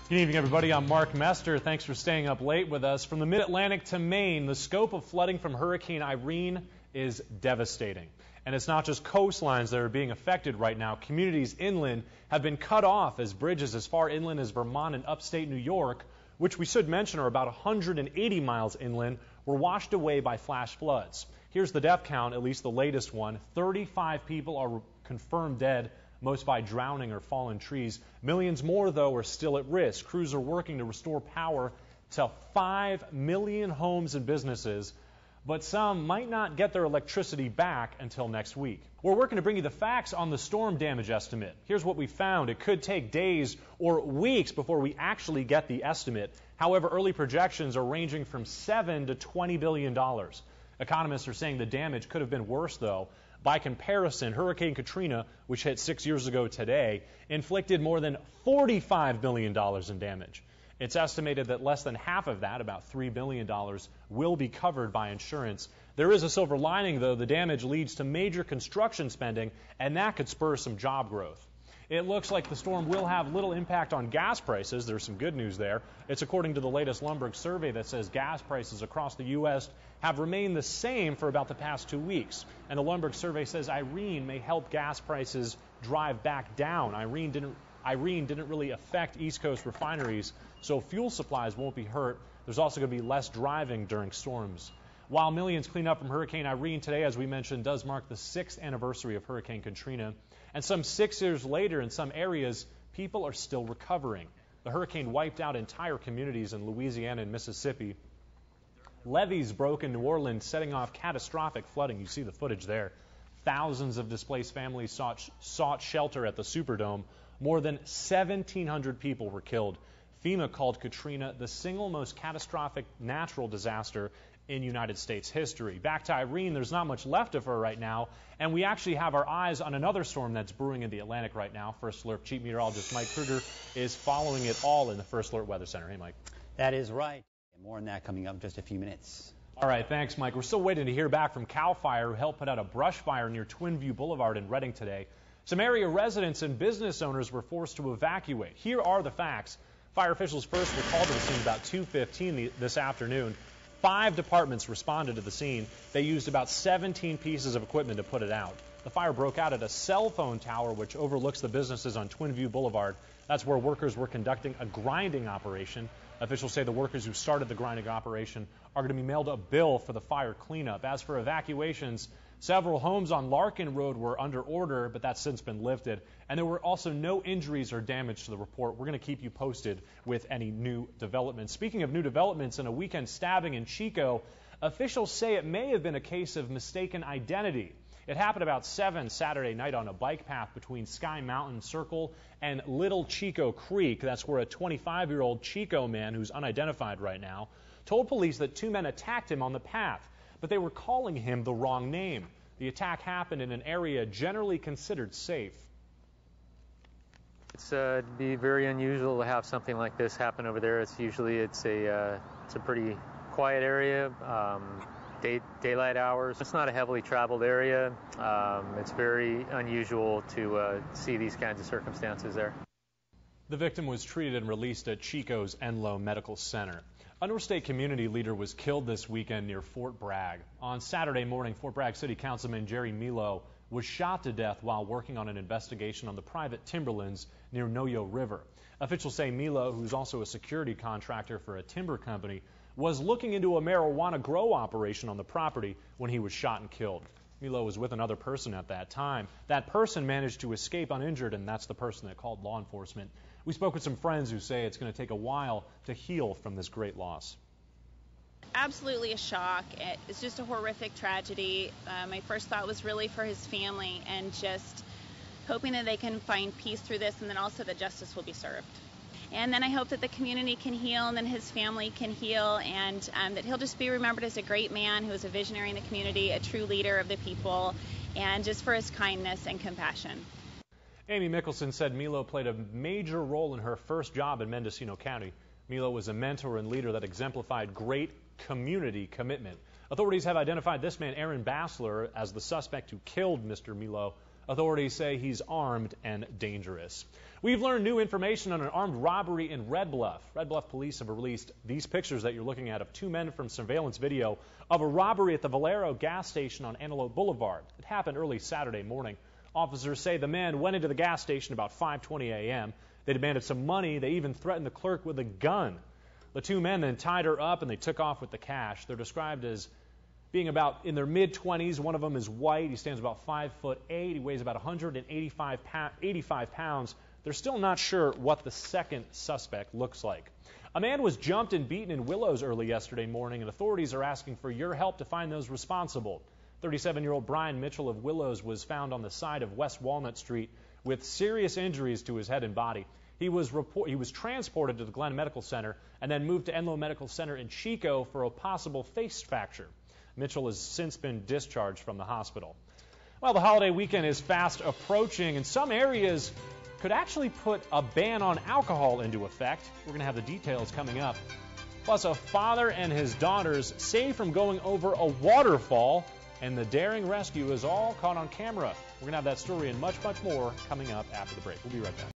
Good evening, everybody. I'm Mark Mester. Thanks for staying up late with us. From the Mid-Atlantic to Maine, the scope of flooding from Hurricane Irene is devastating. And it's not just coastlines that are being affected right now. Communities inland have been cut off as bridges as far inland as Vermont and upstate New York, which we should mention are about 180 miles inland, were washed away by flash floods. Here's the death count, at least the latest one. 35 people are confirmed dead, most by drowning or fallen trees. Millions more, though, are still at risk. Crews are working to restore power to 5 million homes and businesses, but some might not get their electricity back until next week. We're working to bring you the facts on the storm damage estimate. Here's what we found. It could take days or weeks before we actually get the estimate. However, early projections are ranging from $7 to $20 billion. Economists are saying the damage could have been worse, though. By comparison, Hurricane Katrina, which hit 6 years ago today, inflicted more than $45 billion in damage. It's estimated that less than half of that, about $3 billion, will be covered by insurance. There is a silver lining, though. The damage leads to major construction spending, and that could spur some job growth. It looks like the storm will have little impact on gas prices. There's some good news there. It's according to the latest Lumberg survey that says gas prices across the U.S. have remained the same for about the past 2 weeks. And the Lumberg survey says Irene may help gas prices drive back down. Irene didn't really affect East Coast refineries, so fuel supplies won't be hurt. There's also going to be less driving during storms. While millions clean up from Hurricane Irene today, as we mentioned, does mark the 6th anniversary of Hurricane Katrina. And some 6 years later, in some areas, people are still recovering. The hurricane wiped out entire communities in Louisiana and Mississippi. Levees broke in New Orleans, setting off catastrophic flooding. You see the footage there. Thousands of displaced families sought shelter at the Superdome. More than 1,700 people were killed. FEMA called Katrina the single most catastrophic natural disaster in United States history. Back to Irene, there's not much left of her right now, and we actually have our eyes on another storm that's brewing in the Atlantic right now. First Alert Chief Meteorologist Mike Kruger is following it all in the First Alert Weather Center. Hey, Mike. That is right. And more on that coming up in just a few minutes. All right, thanks, Mike. We're still waiting to hear back from CAL FIRE, who helped put out a brush fire near Twin View Boulevard in Reading today. Some area residents and business owners were forced to evacuate. Here are the facts. Fire officials first were called to the scene about 2:15 this afternoon. 5 departments responded to the scene. They used about 17 pieces of equipment to put it out. The fire broke out at a cell phone tower which overlooks the businesses on Twin View Boulevard. That's where workers were conducting a grinding operation. Officials say the workers who started the grinding operation are going to be mailed a bill for the fire cleanup. As for evacuations, several homes on Larkin Road were under order, but that's since been lifted. And there were also no injuries or damage to the report. We're going to keep you posted with any new developments. Speaking of new developments, in a weekend stabbing in Chico, officials say it may have been a case of mistaken identity. It happened about 7 Saturday night on a bike path between Sky Mountain Circle and Little Chico Creek. That's where a 25-year-old Chico man, who's unidentified right now, told police that 2 men attacked him on the path, but they were calling him the wrong name. The attack happened in an area generally considered safe. It'd be very unusual to have something like this happen over there. It's a pretty quiet area, daylight hours. It's not a heavily traveled area. It's very unusual to see these kinds of circumstances there. The victim was treated and released at Chico's Enloe Medical Center. A North State community leader was killed this weekend near Fort Bragg. On Saturday morning, Fort Bragg City Councilman Jerry Milo was shot to death while working on an investigation on the private timberlands near Noyo River. Officials say Milo, who's also a security contractor for a timber company, was looking into a marijuana grow operation on the property when he was shot and killed. Milo was with another person at that time. That person managed to escape uninjured, and that's the person that called law enforcement. We spoke with some friends who say it's going to take a while to heal from this great loss. Absolutely a shock. It's just a horrific tragedy. My first thought was really for his family and just hoping that they can find peace through this, and then also that justice will be served. And then I hope that the community can heal, and then his family can heal, and that he'll just be remembered as a great man who was a visionary in the community, a true leader of the people, and just for his kindness and compassion. Amy Mickelson said Milo played a major role in her first job in Mendocino County. Milo was a mentor and leader that exemplified great community commitment. Authorities have identified this man, Aaron Bassler, as the suspect who killed Mr. Milo. Authorities say he's armed and dangerous. We've learned new information on an armed robbery in Red Bluff. Red Bluff police have released these pictures that you're looking at of two men from surveillance video of a robbery at the Valero gas station on Antelope Boulevard. It happened early Saturday morning. Officers say the men went into the gas station about 5:20 a.m. They demanded some money. They even threatened the clerk with a gun. The two men then tied her up and they took off with the cash. They're described as being about in their mid-20s. One of them is white. He stands about 5'8". He weighs about 185 pounds. They're still not sure what the second suspect looks like. A man was jumped and beaten in Willows early yesterday morning, and authorities are asking for your help to find those responsible. 37-year-old Brian Mitchell of Willows was found on the side of West Walnut Street with serious injuries to his head and body. He was transported to the Glen Medical Center and then moved to Enloe Medical Center in Chico for a possible face fracture. Mitchell has since been discharged from the hospital. Well, the holiday weekend is fast approaching, and some areas could actually put a ban on alcohol into effect. We're going to have the details coming up. Plus, a father and his daughters saved from going over a waterfall, and the daring rescue is all caught on camera. We're going to have that story and much, much more coming up after the break. We'll be right back.